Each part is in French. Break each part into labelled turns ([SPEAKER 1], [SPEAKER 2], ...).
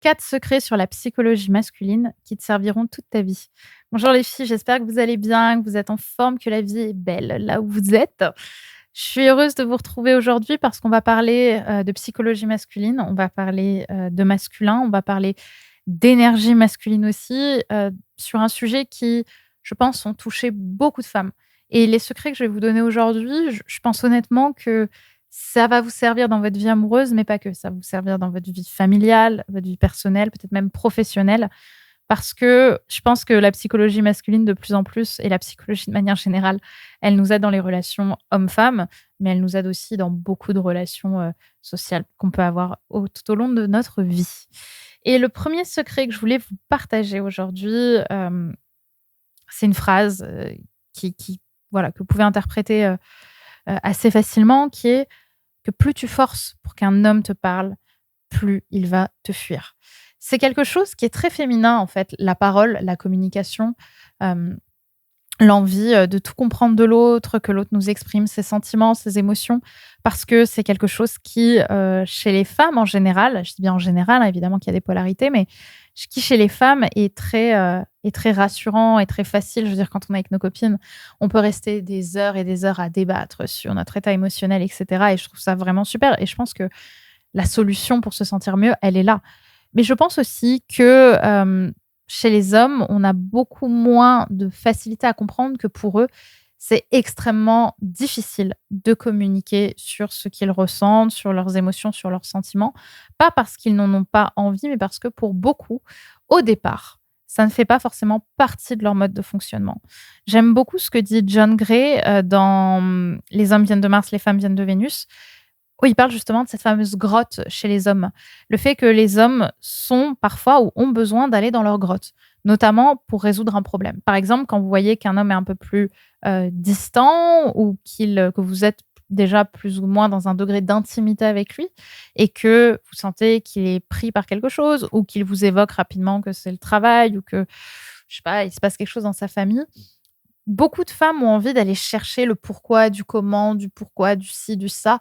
[SPEAKER 1] 4 secrets sur la psychologie masculine qui te serviront toute ta vie. Bonjour les filles, j'espère que vous allez bien, que vous êtes en forme, que la vie est belle là où vous êtes. Je suis heureuse de vous retrouver aujourd'hui parce qu'on va parler de psychologie masculine, on va parler de masculin, on va parler d'énergie masculine aussi, sur un sujet qui, je pense, ont touché beaucoup de femmes. Et les secrets que je vais vous donner aujourd'hui, je pense honnêtement que ça va vous servir dans votre vie amoureuse, mais pas que. Ça va vous servir dans votre vie familiale, votre vie personnelle, peut-être même professionnelle. Parce que je pense que la psychologie masculine, de plus en plus, et la psychologie de manière générale, elle nous aide dans les relations hommes-femmes, mais elle nous aide aussi dans beaucoup de relations sociales qu'on peut avoir tout au long de notre vie. Et le premier secret que je voulais vous partager aujourd'hui, c'est une phrase voilà, que vous pouvez interpréter assez facilement, qui est que plus tu forces pour qu'un homme te parle, plus il va te fuir. C'est quelque chose qui est très féminin, en fait, la parole, la communication, euh, l'envie de tout comprendre de l'autre, que l'autre nous exprime ses sentiments, ses émotions, parce que c'est quelque chose qui, chez les femmes en général, je dis bien en général, hein, évidemment qu'il y a des polarités, mais qui chez les femmes est très rassurant et très facile. Je veux dire, quand on est avec nos copines, on peut rester des heures et des heures à débattre sur notre état émotionnel, etc. Et je trouve ça vraiment super. Et je pense que la solution pour se sentir mieux, elle est là. Mais je pense aussi que chez les hommes, on a beaucoup moins de facilité à comprendre que pour eux, c'est extrêmement difficile de communiquer sur ce qu'ils ressentent, sur leurs émotions, sur leurs sentiments. Pas parce qu'ils n'en ont pas envie, mais parce que pour beaucoup, au départ, ça ne fait pas forcément partie de leur mode de fonctionnement. J'aime beaucoup ce que dit John Gray dans Les hommes viennent de Mars, les femmes viennent de Vénus. Oui, il parle justement de cette fameuse grotte chez les hommes. Le fait que les hommes sont parfois ou ont besoin d'aller dans leur grotte, notamment pour résoudre un problème. Par exemple, quand vous voyez qu'un homme est un peu plus distant ou que vous êtes déjà plus ou moins dans un degré d'intimité avec lui et que vous sentez qu'il est pris par quelque chose ou qu'il vous évoque rapidement que c'est le travail ou que, je sais pas, il se passe quelque chose dans sa famille, beaucoup de femmes ont envie d'aller chercher le pourquoi, du comment, du pourquoi, du ci, du ça.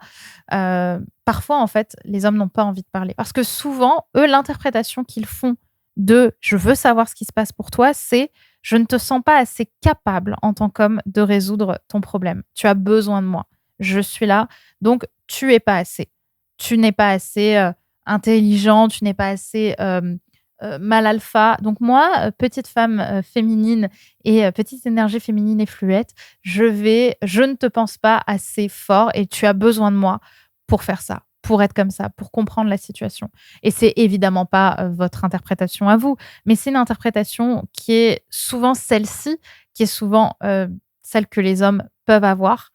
[SPEAKER 1] Parfois, en fait, les hommes n'ont pas envie de parler. Parce que souvent, eux, l'interprétation qu'ils font de «je veux savoir ce qui se passe pour toi», c'est «je ne te sens pas assez capable en tant qu'homme de résoudre ton problème. Tu as besoin de moi. Je suis là, donc tu es pas assez. Tu n'es pas assez intelligent, tu n'es pas assez mal alpha. Donc moi, petite femme féminine et petite énergie féminine et fluette, je ne te pense pas assez fort et tu as besoin de moi pour faire ça, pour être comme ça, pour comprendre la situation. Et c'est évidemment pas votre interprétation à vous, mais c'est une interprétation qui est souvent celle-ci, qui est souvent celle que les hommes peuvent avoir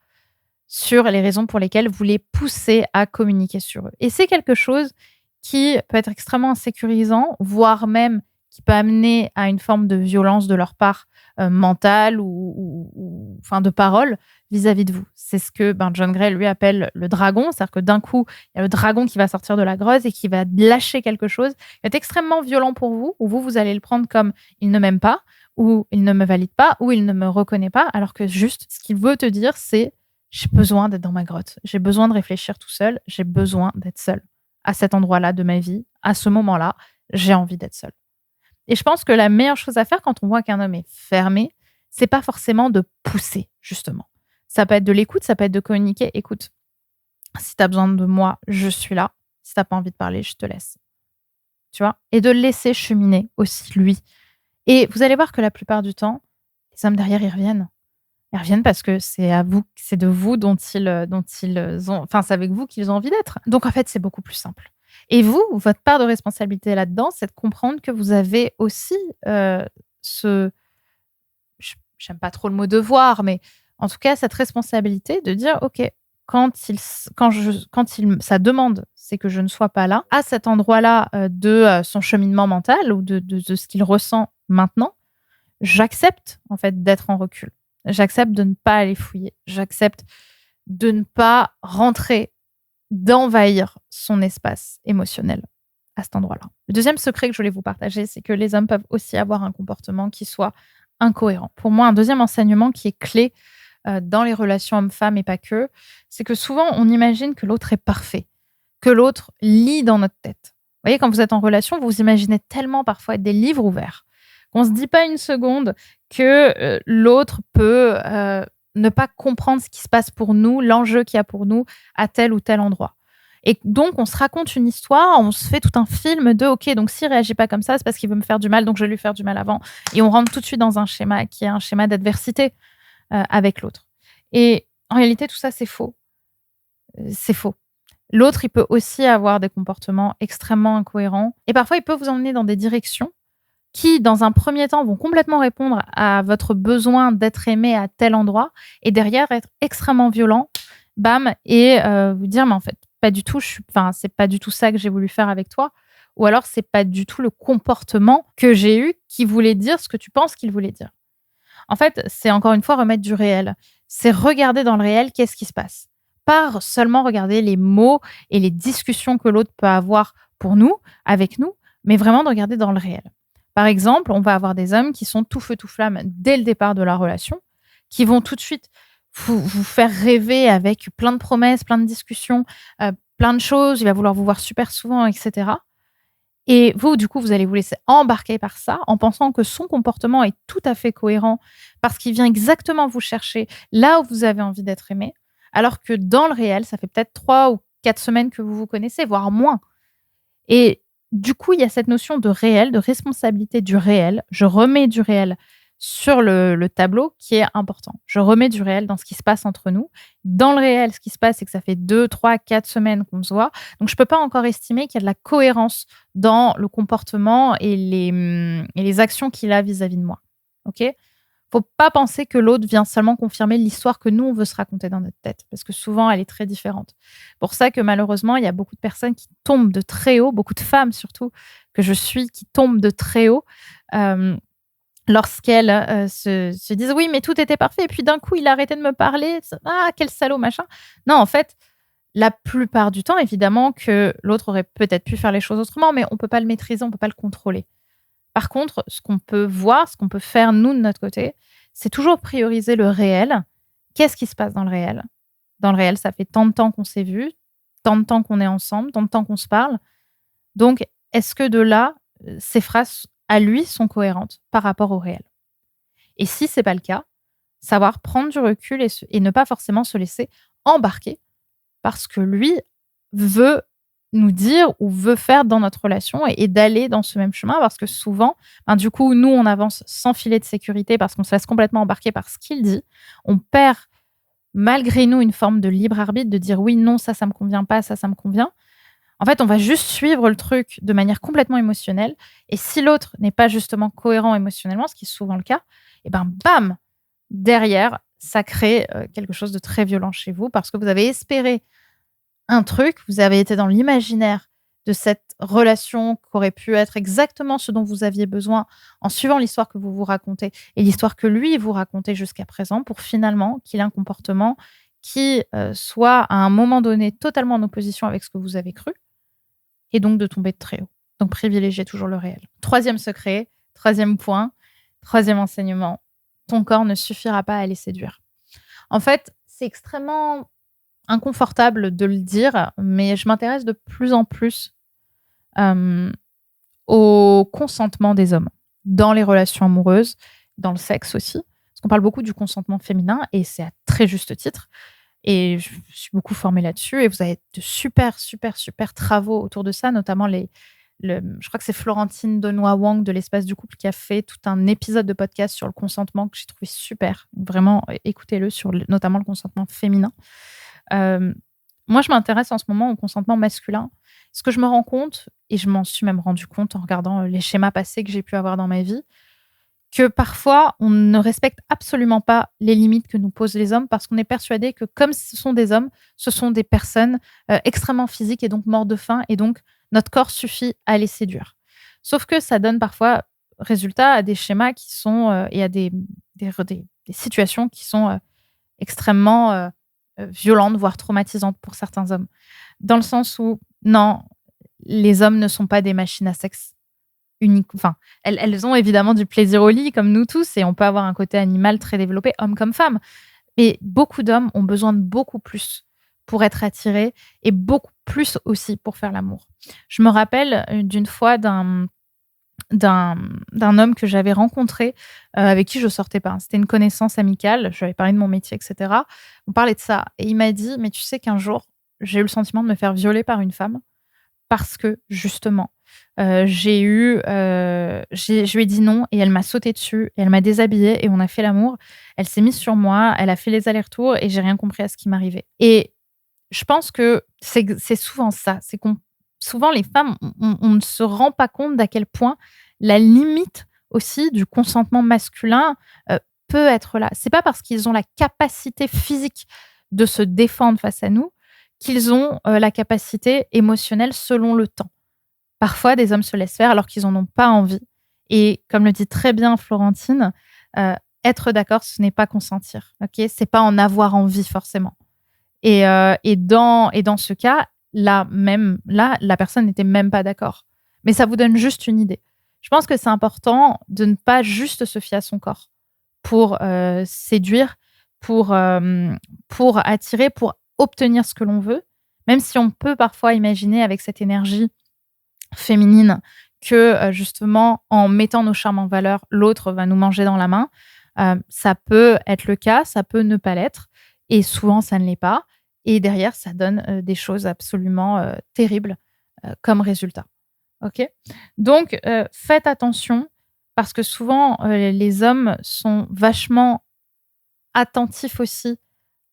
[SPEAKER 1] sur les raisons pour lesquelles vous les poussez à communiquer sur eux. Et c'est quelque chose qui peut être extrêmement insécurisant, voire même qui peut amener à une forme de violence de leur part, mentale ou enfin de parole vis-à-vis de vous. C'est ce que John Gray lui appelle le dragon, c'est-à-dire que d'un coup, il y a le dragon qui va sortir de la grotte et qui va lâcher quelque chose qui est extrêmement violent pour vous, où vous allez le prendre comme il ne m'aime pas, ou il ne me valide pas, ou il ne me reconnaît pas, alors que juste ce qu'il veut te dire, c'est j'ai besoin d'être dans ma grotte, j'ai besoin de réfléchir tout seul, j'ai besoin d'être seul à cet endroit-là de ma vie, à ce moment-là, j'ai envie d'être seule. Et je pense que la meilleure chose à faire quand on voit qu'un homme est fermé, c'est pas forcément de pousser, justement. Ça peut être de l'écoute, ça peut être de communiquer. Écoute, si tu as besoin de moi, je suis là. Si tu n'as pas envie de parler, je te laisse. Tu vois? Et de le laisser cheminer aussi, lui. Et vous allez voir que la plupart du temps, les hommes derrière, ils reviennent. Ils reviennent parce que c'est à vous, c'est de vous dont ils ont, enfin, c'est avec vous qu'ils ont envie d'être. Donc, en fait, c'est beaucoup plus simple. Et vous, votre part de responsabilité là-dedans, c'est de comprendre que vous avez aussi ce, j'aime pas trop le mot devoir, mais en tout cas, cette responsabilité de dire, OK, ça demande, c'est que je ne sois pas là, à cet endroit-là de son cheminement mental ou de ce qu'il ressent maintenant, j'accepte en fait d'être en recul. J'accepte de ne pas aller fouiller. J'accepte de ne pas rentrer, d'envahir son espace émotionnel à cet endroit-là. Le deuxième secret que je voulais vous partager, c'est que les hommes peuvent aussi avoir un comportement qui soit incohérent. Pour moi, un deuxième enseignement qui est clé dans les relations hommes-femmes et pas que, c'est que souvent on imagine que l'autre est parfait, que l'autre lit dans notre tête. voyez, quand vous êtes en relation, vous imaginez tellement parfois être des livres ouverts qu'on ne se dit pas une seconde que l'autre peut ne pas comprendre ce qui se passe pour nous, l'enjeu qu'il y a pour nous à tel ou tel endroit. Et donc, on se raconte une histoire, on se fait tout un film de OK, donc s'il réagit pas comme ça, c'est parce qu'il veut me faire du mal, donc je vais lui faire du mal avant. Et on rentre tout de suite dans un schéma qui est un schéma d'adversité avec l'autre. Et en réalité, tout ça, c'est faux. C'est faux. L'autre, il peut aussi avoir des comportements extrêmement incohérents. Et parfois, il peut vous emmener dans des directions qui, dans un premier temps, vont complètement répondre à votre besoin d'être aimé à tel endroit, et derrière être extrêmement violent, bam, et vous dire, mais en fait, pas du tout, c'est pas du tout ça que j'ai voulu faire avec toi, ou alors c'est pas du tout le comportement que j'ai eu qui voulait dire ce que tu penses qu'il voulait dire. En fait, c'est encore une fois remettre du réel. C'est regarder dans le réel qu'est-ce qui se passe. Pas seulement regarder les mots et les discussions que l'autre peut avoir pour nous, avec nous, mais vraiment de regarder dans le réel. Par exemple, on va avoir des hommes qui sont tout feu tout flamme dès le départ de la relation, qui vont tout de suite vous faire rêver avec plein de promesses, plein de discussions, plein de choses. Il va vouloir vous voir super souvent, etc. Et vous, du coup, vous allez vous laisser embarquer par ça en pensant que son comportement est tout à fait cohérent parce qu'il vient exactement vous chercher là où vous avez envie d'être aimé, alors que dans le réel, ça fait peut-être 3 ou 4 semaines que vous vous connaissez, voire moins. Et du coup, il y a cette notion de réel, de responsabilité du réel. Je remets du réel sur le tableau qui est important. Je remets du réel dans ce qui se passe entre nous. Dans le réel, ce qui se passe, c'est que ça fait 2, 3, 4 semaines qu'on se voit. Donc, je ne peux pas encore estimer qu'il y a de la cohérence dans le comportement et les actions qu'il a vis-à-vis de moi. OK? Faut pas penser que l'autre vient seulement confirmer l'histoire que nous, on veut se raconter dans notre tête, parce que souvent, elle est très différente. Pour ça que malheureusement, il y a beaucoup de personnes qui tombent de très haut, beaucoup de femmes surtout, que je suis, qui tombent de très haut euh, lorsqu'elles se disent oui, mais tout était parfait, et puis d'un coup, il a arrêté de me parler, ah, quel salaud, machin. Non, en fait, la plupart du temps, évidemment, que l'autre aurait peut-être pu faire les choses autrement, mais on peut pas le maîtriser, on peut pas le contrôler. Par contre, ce qu'on peut voir, ce qu'on peut faire nous de notre côté, c'est toujours prioriser le réel. Qu'est-ce qui se passe dans le réel? Dans le réel, ça fait tant de temps qu'on s'est vu, tant de temps qu'on est ensemble, tant de temps qu'on se parle. Donc, est-ce que de là, ces phrases à lui sont cohérentes par rapport au réel? Et si c'est pas le cas, savoir prendre du recul et ne pas forcément se laisser embarquer parce que lui veut nous dire ou veut faire dans notre relation et d'aller dans ce même chemin parce que souvent, ben, du coup, nous, on avance sans filet de sécurité parce qu'on se laisse complètement embarquer par ce qu'il dit. On perd malgré nous une forme de libre arbitre de dire oui, non, ça me convient pas, ça me convient. En fait, on va juste suivre le truc de manière complètement émotionnelle. Et si l'autre n'est pas justement cohérent émotionnellement, ce qui est souvent le cas, et ben bam, derrière, ça crée quelque chose de très violent chez vous parce que vous avez espéré un truc, vous avez été dans l'imaginaire de cette relation qu'aurait pu être exactement ce dont vous aviez besoin en suivant l'histoire que vous vous racontez et l'histoire que lui vous racontait jusqu'à présent pour finalement qu'il ait un comportement qui soit à un moment donné totalement en opposition avec ce que vous avez cru et donc de tomber de très haut. Donc privilégiez toujours le réel. Troisième secret, troisième point, troisième enseignement, ton corps ne suffira pas à les séduire. En fait, c'est extrêmement inconfortable de le dire, mais je m'intéresse de plus en plus au consentement des hommes dans les relations amoureuses, dans le sexe aussi. Parce qu'on parle beaucoup du consentement féminin et c'est à très juste titre. Et je suis beaucoup formée là-dessus et vous avez de super, super, super travaux autour de ça, notamment je crois que c'est Florentine Donois-Wang de l'Espace du couple qui a fait tout un épisode de podcast sur le consentement que j'ai trouvé super. Vraiment, écoutez-le sur notamment le consentement féminin. Moi, je m'intéresse en ce moment au consentement masculin. Ce que je me rends compte, et je m'en suis même rendu compte en regardant les schémas passés que j'ai pu avoir dans ma vie, que parfois, on ne respecte absolument pas les limites que nous posent les hommes parce qu'on est persuadé que comme ce sont des hommes, ce sont des personnes extrêmement physiques et donc mortes de faim et donc notre corps suffit à les séduire. Sauf que ça donne parfois résultat à des schémas qui sont et à des situations qui sont extrêmement violentes, voire traumatisantes pour certains hommes. Dans le sens où, non, les hommes ne sont pas des machines à sexe uniques. Enfin, elles ont évidemment du plaisir au lit, comme nous tous, et on peut avoir un côté animal très développé, homme comme femme. Mais beaucoup d'hommes ont besoin de beaucoup plus pour être attiré et beaucoup plus aussi pour faire l'amour. Je me rappelle, d'une fois d'un d'un homme que j'avais rencontré, avec qui je sortais pas, hein. C'était une connaissance amicale, je lui avais parlé de mon métier et cetera. On parlait de ça et il m'a dit: «Mais tu sais qu'un jour, j'ai eu le sentiment de me faire violer par une femme parce que justement, je lui ai dit non et elle m'a sauté dessus et elle m'a déshabillée et on a fait l'amour. Elle s'est mise sur moi, elle a fait les allers-retours et j'ai rien compris à ce qui m'arrivait» et je pense que c'est souvent ça, c'est qu'on souvent les femmes, on ne se rend pas compte d'à quel point la limite aussi du consentement masculin, peut être là. C'est pas parce qu'ils ont la capacité physique de se défendre face à nous, qu'ils ont, la capacité émotionnelle selon le temps. Parfois, des hommes se laissent faire alors qu'ils en ont pas envie et comme le dit très bien Florentine, heu, être d'accord, ce n'est pas consentir, OK? C'est pas en avoir envie forcément. Et dans ce cas, là, la personne n'était même pas d'accord. Mais ça vous donne juste une idée. Je pense que c'est important de ne pas juste se fier à son corps pour, séduire, pour, pour attirer, pour obtenir ce que l'on veut. Même si on peut parfois imaginer avec cette énergie féminine que, justement, en mettant nos charmes en valeur, l'autre va nous manger dans la main. Ça peut être le cas, ça peut ne pas l'être et souvent ça ne l'est pas et derrière ça donne, des choses absolument, terribles, comme résultat. OK? Donc faites attention parce que souvent, les hommes sont vachement attentifs aussi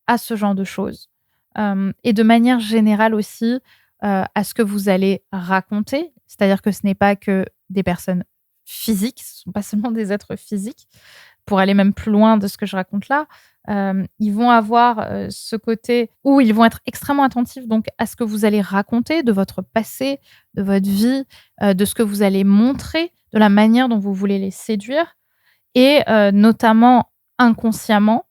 [SPEAKER 1] à ce genre de choses, et de manière générale aussi, à ce que vous allez raconter. C'est-à-dire que ce n'est pas que des personnes physiques, ce ne sont pas seulement des êtres physiques. Pour aller même plus loin de ce que je raconte là, ils vont avoir, ce côté où ils vont être extrêmement attentifs donc à ce que vous allez raconter de votre passé, de votre vie, de ce que vous allez montrer, de la manière dont vous voulez les séduire et notamment inconsciemment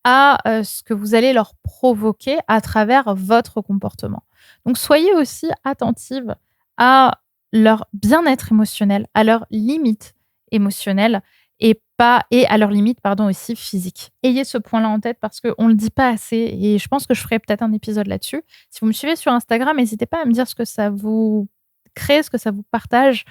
[SPEAKER 1] à, ce que vous allez leur provoquer à travers votre comportement. Donc soyez aussi attentive à leur bien-être émotionnel, à leurs limites émotionnelles et à leurs limites, pardon, aussi physiques. Ayez ce point-là en tête parce qu'on ne le dit pas assez et je pense que je ferai peut-être un épisode là-dessus. Si vous me suivez sur Instagram, n'hésitez pas à me dire ce que ça vous crée, ce que ça vous partage.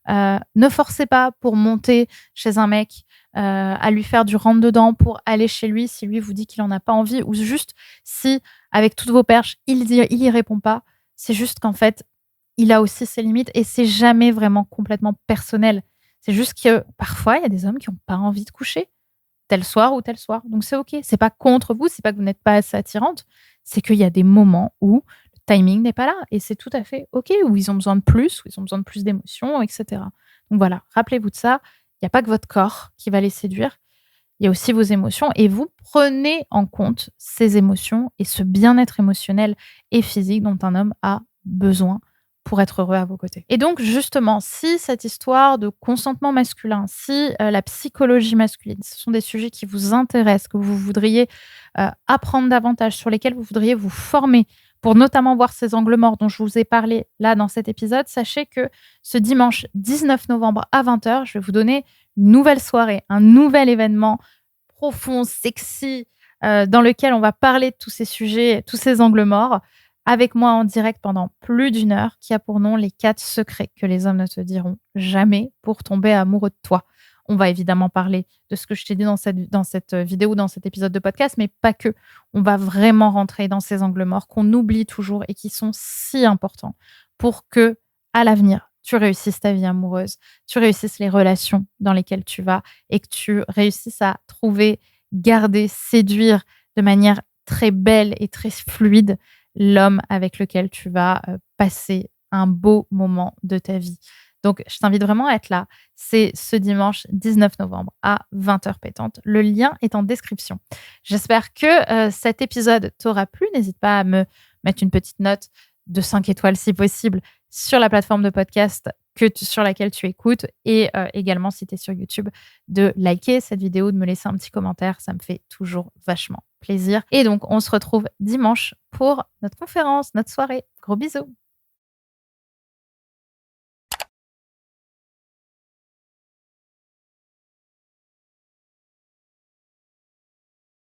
[SPEAKER 1] Ne forcez pas pour monter chez un mec, à lui faire du rentre-dedans pour aller chez lui si lui vous dit qu'il en a pas envie ou juste si, avec toutes vos perches, il y répond pas. C'est juste qu'en fait, il a aussi ses limites et c'est jamais vraiment complètement personnel. C'est juste que parfois, il y a des hommes qui ont pas envie de coucher tel soir ou tel soir. Donc c'est OK. C'est pas contre vous, c'est pas que vous n'êtes pas assez attirante, c'est qu'il y a des moments où le timing n'est pas là et c'est tout à fait OK, où ils ont besoin de plus, où ils ont besoin de plus d'émotions, et cetera. Donc voilà, rappelez-vous de ça. Il y a pas que votre corps qui va les séduire, il y a aussi vos émotions et vous prenez en compte ces émotions et ce bien-être émotionnel et physique dont un homme a besoin pour être heureux à vos côtés. Et donc justement, si cette histoire de consentement masculin, si, la psychologie masculine, ce sont des sujets qui vous intéressent, que vous voudriez, apprendre davantage, sur lesquels vous voudriez vous former pour notamment voir ces angles morts dont je vous ai parlé là dans cet épisode, sachez que ce dimanche 19 novembre à 20h, je vais vous donner une nouvelle soirée, un nouvel événement profond, sexy, dans lequel on va parler de tous ces sujets, tous ces angles morts, avec moi en direct pendant plus d'une heure, qui a pour nom les 4 secrets que les hommes ne te diront jamais pour tomber amoureux de toi. On va évidemment parler de ce que je t'ai dit dans cette vidéo, dans cet épisode de podcast, mais pas que. On va vraiment rentrer dans ces angles morts qu'on oublie toujours et qui sont si importants pour que, à l'avenir, tu réussisses ta vie amoureuse, tu réussisses les relations dans lesquelles tu vas et que tu réussisses à trouver, garder, séduire de manière très belle et très fluide l'homme avec lequel tu vas, passer un beau moment de ta vie. Donc je t'invite vraiment à être là. C'est ce dimanche 19 novembre à 20h pétante. Le lien est en description. J'espère que, cet épisode t'aura plu. N'hésite pas à me mettre une petite note de 5 étoiles si possible sur la plateforme de podcast sur laquelle tu écoutes et également si tu es sur YouTube, de liker cette vidéo, de me laisser un petit commentaire. Ça me fait toujours vachement plaisir. Et donc, on se retrouve dimanche pour notre conférence, notre soirée. Gros bisous.